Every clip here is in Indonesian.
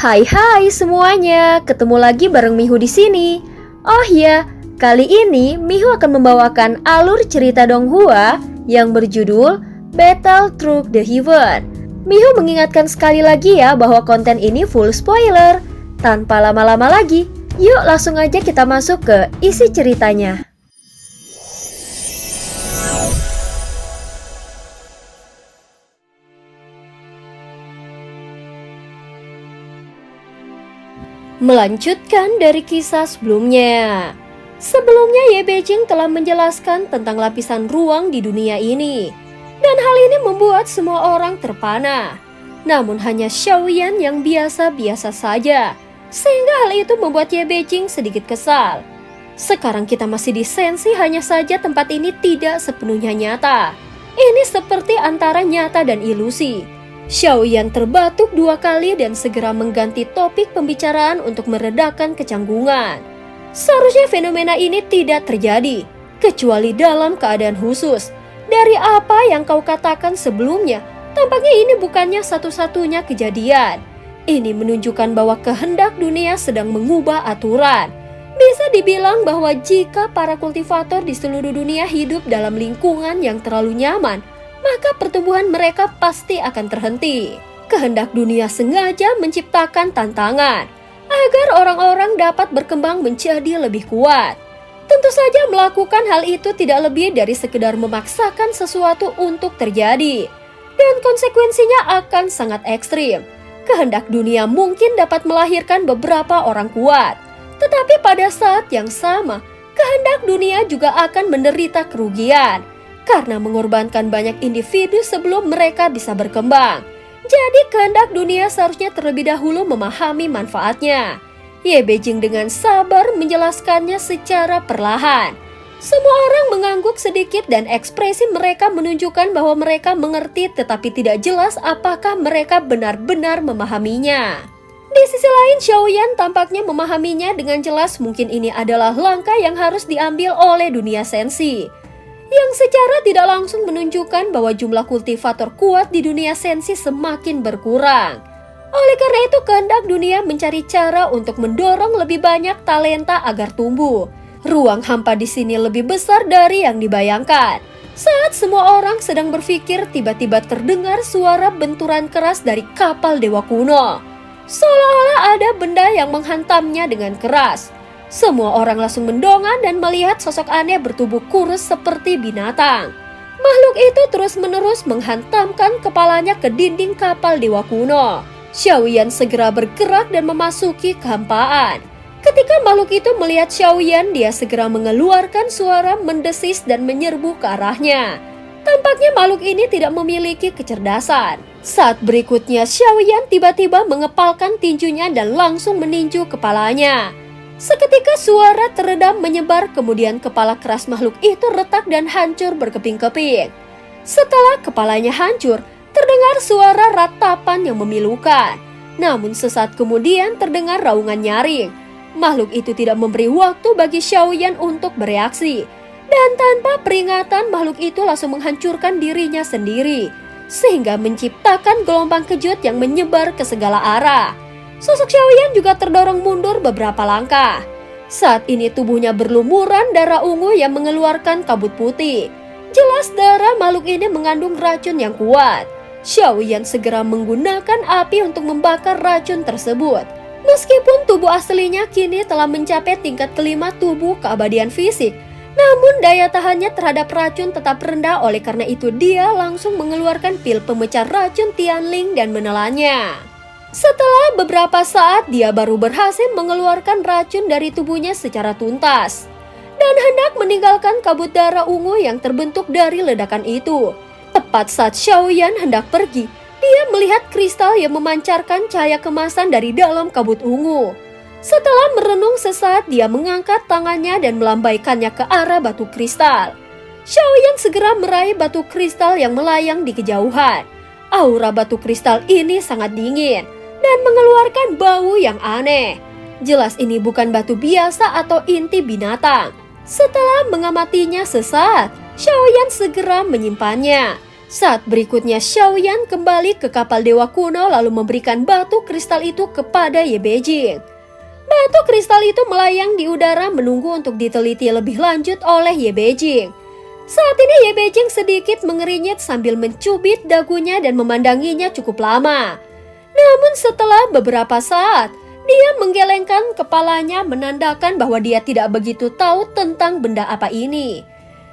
Hai semuanya, ketemu lagi bareng Mihu di sini. Oh ya, kali ini Mihu akan membawakan alur cerita Donghua yang berjudul Battle Through the Heaven. Mihu mengingatkan sekali lagi ya bahwa konten ini full spoiler. Tanpa lama-lama lagi, yuk langsung aja kita masuk ke isi ceritanya. Melanjutkan dari kisah sebelumnya. Sebelumnya Ye Beijing telah menjelaskan tentang lapisan ruang di dunia ini. Dan hal ini membuat semua orang terpana. Namun hanya Xiaoyan yang biasa-biasa saja. Sehingga hal itu membuat Ye Beijing sedikit kesal. Sekarang kita masih di Sensi, hanya saja tempat ini tidak sepenuhnya nyata. Ini seperti antara nyata dan ilusi. Xiaoyan terbatuk 2 kali dan segera mengganti topik pembicaraan untuk meredakan kecanggungan. Seharusnya fenomena ini tidak terjadi, kecuali dalam keadaan khusus. Dari apa yang kau katakan sebelumnya, tampaknya ini bukannya satu-satunya kejadian. Ini menunjukkan bahwa kehendak dunia sedang mengubah aturan. Bisa dibilang bahwa jika para kultivator di seluruh dunia hidup dalam lingkungan yang terlalu nyaman, maka pertumbuhan mereka pasti akan terhenti. Kehendak dunia sengaja menciptakan tantangan agar orang-orang dapat berkembang menjadi lebih kuat. Tentu saja melakukan hal itu tidak lebih dari sekedar memaksakan sesuatu untuk terjadi, dan konsekuensinya akan sangat ekstrim. Kehendak dunia mungkin dapat melahirkan beberapa orang kuat, tetapi pada saat yang sama, kehendak dunia juga akan menderita kerugian karena mengorbankan banyak individu sebelum mereka bisa berkembang. Jadi kehendak dunia seharusnya terlebih dahulu memahami manfaatnya. Ye Beijing dengan sabar menjelaskannya secara perlahan. Semua orang mengangguk sedikit dan ekspresi mereka menunjukkan bahwa mereka mengerti, tetapi tidak jelas apakah mereka benar-benar memahaminya. Di sisi lain, Xiaoyan tampaknya memahaminya dengan jelas. Mungkin ini adalah langkah yang harus diambil oleh dunia Sensi, yang secara tidak langsung menunjukkan bahwa jumlah kultivator kuat di dunia Sensi semakin berkurang. Oleh karena itu, kehendak dunia mencari cara untuk mendorong lebih banyak talenta agar tumbuh. Ruang hampa di sini lebih besar dari yang dibayangkan. Saat semua orang sedang berpikir, tiba-tiba terdengar suara benturan keras dari kapal dewa kuno. Seolah-olah ada benda yang menghantamnya dengan keras. Semua orang langsung mendongak dan melihat sosok aneh bertubuh kurus seperti binatang. Makhluk itu terus-menerus menghantamkan kepalanya ke dinding kapal dewa kuno. Xiaoyan segera bergerak dan memasuki kehampaan. Ketika makhluk itu melihat Xiaoyan, dia segera mengeluarkan suara mendesis dan menyerbu ke arahnya. Tampaknya makhluk ini tidak memiliki kecerdasan. Saat berikutnya, Xiaoyan tiba-tiba mengepalkan tinjunya dan langsung meninju kepalanya. Seketika suara teredam menyebar, kemudian kepala keras makhluk itu retak dan hancur berkeping-keping. Setelah kepalanya hancur, terdengar suara ratapan yang memilukan. Namun sesaat kemudian terdengar raungan nyaring. Makhluk itu tidak memberi waktu bagi Xiaoyan untuk bereaksi. Dan tanpa peringatan, makhluk itu langsung menghancurkan dirinya sendiri, sehingga menciptakan gelombang kejut yang menyebar ke segala arah. Sosok Xiaoyan juga terdorong mundur beberapa langkah. Saat ini tubuhnya berlumuran darah ungu yang mengeluarkan kabut putih. Jelas darah makhluk ini mengandung racun yang kuat. Xiaoyan segera menggunakan api untuk membakar racun tersebut. Meskipun tubuh aslinya kini telah mencapai tingkat kelima tubuh keabadian fisik, namun daya tahannya terhadap racun tetap rendah. Oleh karena itu dia langsung mengeluarkan pil pemecah racun Tianling dan menelannya. Setelah beberapa saat, dia baru berhasil mengeluarkan racun dari tubuhnya secara tuntas dan hendak meninggalkan kabut darah ungu yang terbentuk dari ledakan itu. Tepat saat Xiaoyan hendak pergi, dia melihat kristal yang memancarkan cahaya kemasan dari dalam kabut ungu. Setelah merenung sesaat, dia mengangkat tangannya dan melambaikannya ke arah batu kristal. Xiaoyan segera meraih batu kristal yang melayang di kejauhan. Aura batu kristal ini sangat dingin dan mengeluarkan bau yang aneh. Jelas ini bukan batu biasa atau inti binatang. Setelah mengamatinya sesaat, Xiaoyan segera menyimpannya. Saat berikutnya Xiaoyan kembali ke kapal dewa kuno lalu memberikan batu kristal itu kepada Ye Beijing. Batu kristal itu melayang di udara menunggu untuk diteliti lebih lanjut oleh Ye Beijing. Saat ini Ye Beijing sedikit mengerinyit sambil mencubit dagunya dan memandanginya cukup lama. Namun setelah beberapa saat, dia menggelengkan kepalanya menandakan bahwa dia tidak begitu tahu tentang benda apa ini.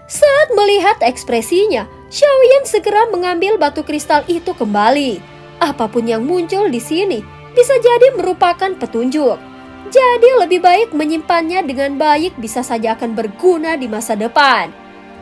Saat melihat ekspresinya, Xiaoyan segera mengambil batu kristal itu kembali. Apapun yang muncul di sini bisa jadi merupakan petunjuk. Jadi lebih baik menyimpannya dengan baik, bisa saja akan berguna di masa depan.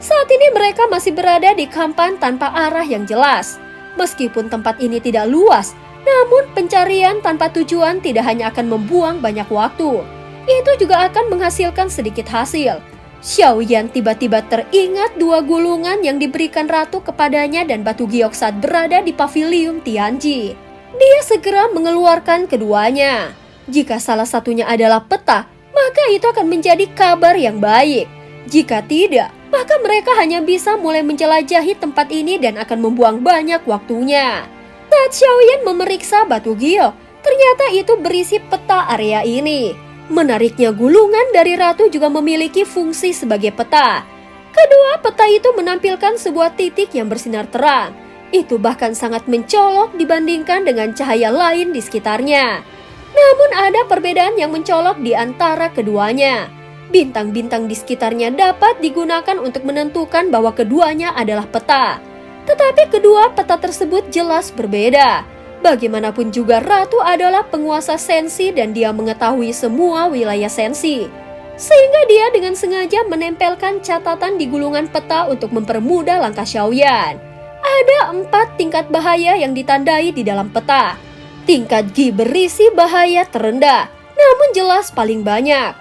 Saat ini mereka masih berada di Kampan tanpa arah yang jelas. Meskipun tempat ini tidak luas, namun pencarian tanpa tujuan tidak hanya akan membuang banyak waktu. Itu juga akan menghasilkan sedikit hasil. Xiaoyan tiba-tiba teringat 2 gulungan yang diberikan ratu kepadanya dan batu giok saat berada di pavilion Tianji. Dia segera mengeluarkan keduanya. Jika salah satunya adalah peta, maka itu akan menjadi kabar yang baik. Jika tidak, maka mereka hanya bisa mulai menjelajahi tempat ini dan akan membuang banyak waktunya. Saat Xiaoyan memeriksa batu giok, ternyata itu berisi peta area ini. Menariknya, gulungan dari ratu juga memiliki fungsi sebagai peta. Kedua peta itu menampilkan sebuah titik yang bersinar terang. Itu bahkan sangat mencolok dibandingkan dengan cahaya lain di sekitarnya. Namun ada perbedaan yang mencolok di antara keduanya. Bintang-bintang di sekitarnya dapat digunakan untuk menentukan bahwa keduanya adalah peta. Tetapi kedua peta tersebut jelas berbeda. Bagaimanapun juga ratu adalah penguasa Sensi dan dia mengetahui semua wilayah Sensi. Sehingga dia dengan sengaja menempelkan catatan di gulungan peta untuk mempermudah langkah Xiaoyan. Ada 4 tingkat bahaya yang ditandai di dalam peta. Tingkat Gi berisi bahaya terendah, namun jelas paling banyak.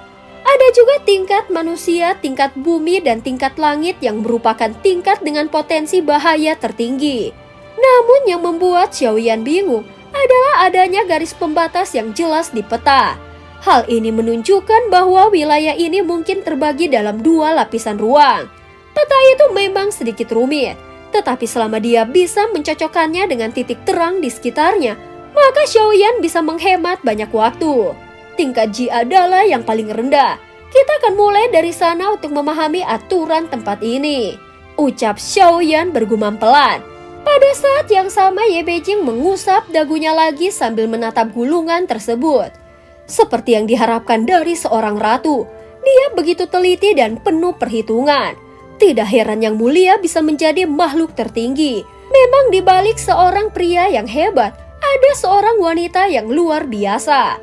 Ada juga tingkat manusia, tingkat bumi, dan tingkat langit yang merupakan tingkat dengan potensi bahaya tertinggi. Namun yang membuat Xiaoyan bingung adalah adanya garis pembatas yang jelas di peta. Hal ini menunjukkan bahwa wilayah ini mungkin terbagi dalam 2 lapisan ruang. Peta itu memang sedikit rumit, tetapi selama dia bisa mencocokkannya dengan titik terang di sekitarnya, maka Xiaoyan bisa menghemat banyak waktu. Tingkat Ji adalah yang paling rendah. Kita akan mulai dari sana untuk memahami aturan tempat ini, ucap Xiaoyan bergumam pelan. Pada saat yang sama Ye Beijing mengusap dagunya lagi sambil menatap gulungan tersebut. Seperti yang diharapkan dari seorang ratu, dia begitu teliti dan penuh perhitungan. Tidak heran Yang Mulia bisa menjadi makhluk tertinggi. Memang di balik seorang pria yang hebat, ada seorang wanita yang luar biasa,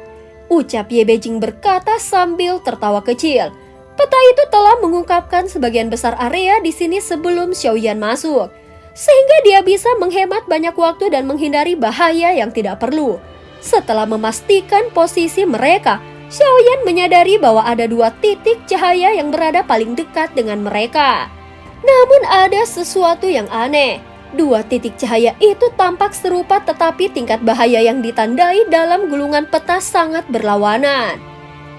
ucap Ye Beijing berkata sambil tertawa kecil. Peta itu telah mengungkapkan sebagian besar area di sini sebelum Xiaoyan masuk, sehingga dia bisa menghemat banyak waktu dan menghindari bahaya yang tidak perlu. Setelah memastikan posisi mereka, Xiaoyan menyadari bahwa ada 2 titik cahaya yang berada paling dekat dengan mereka. Namun ada sesuatu yang aneh. 2 titik cahaya itu tampak serupa, tetapi tingkat bahaya yang ditandai dalam gulungan peta sangat berlawanan.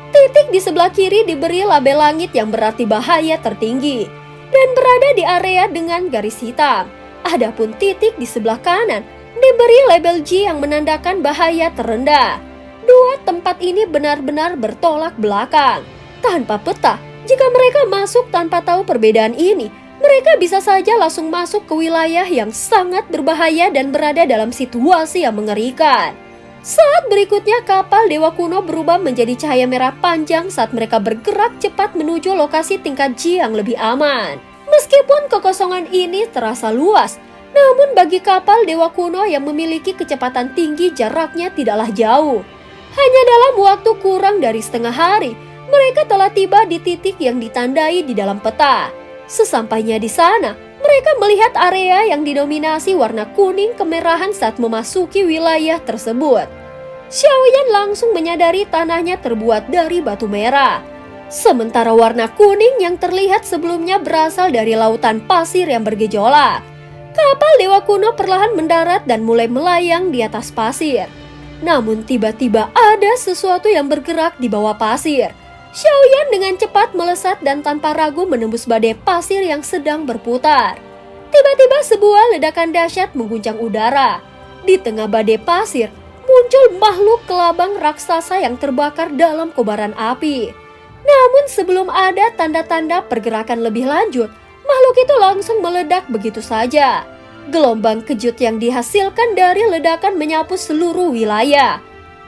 Titik di sebelah kiri diberi label langit yang berarti bahaya tertinggi dan berada di area dengan garis hitam. Adapun titik di sebelah kanan diberi label G yang menandakan bahaya terendah. 2 tempat ini benar-benar bertolak belakang. Tanpa peta, jika mereka masuk tanpa tahu perbedaan ini, mereka bisa saja langsung masuk ke wilayah yang sangat berbahaya dan berada dalam situasi yang mengerikan. Saat berikutnya kapal dewa kuno berubah menjadi cahaya merah panjang saat mereka bergerak cepat menuju lokasi tingkat G yang lebih aman. Meskipun kekosongan ini terasa luas, namun bagi kapal dewa kuno yang memiliki kecepatan tinggi jaraknya tidaklah jauh. Hanya dalam waktu kurang dari setengah hari, mereka telah tiba di titik yang ditandai di dalam peta. Sesampainya di sana, mereka melihat area yang didominasi warna kuning kemerahan saat memasuki wilayah tersebut. Xiaoyan langsung menyadari tanahnya terbuat dari batu merah. Sementara warna kuning yang terlihat sebelumnya berasal dari lautan pasir yang bergejolak. Kapal dewa kuno perlahan mendarat dan mulai melayang di atas pasir. Namun tiba-tiba ada sesuatu yang bergerak di bawah pasir. Xiaoyan dengan cepat melesat dan tanpa ragu menembus badai pasir yang sedang berputar. Tiba-tiba sebuah ledakan dahsyat mengguncang udara. Di tengah badai pasir, muncul makhluk kelabang raksasa yang terbakar dalam kobaran api. Namun sebelum ada tanda-tanda pergerakan lebih lanjut, makhluk itu langsung meledak begitu saja. Gelombang kejut yang dihasilkan dari ledakan menyapu seluruh wilayah.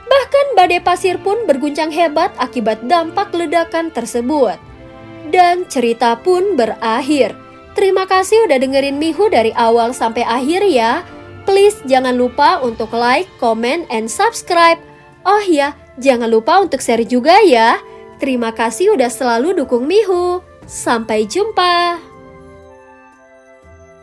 Bahkan badai pasir pun berguncang hebat akibat dampak ledakan tersebut. Dan cerita pun berakhir. Terima kasih udah dengerin Mihu dari awal sampai akhir ya. Please jangan lupa untuk like, comment, and subscribe. Oh ya, jangan lupa untuk share juga ya. Terima kasih udah selalu dukung Mihu. Sampai jumpa.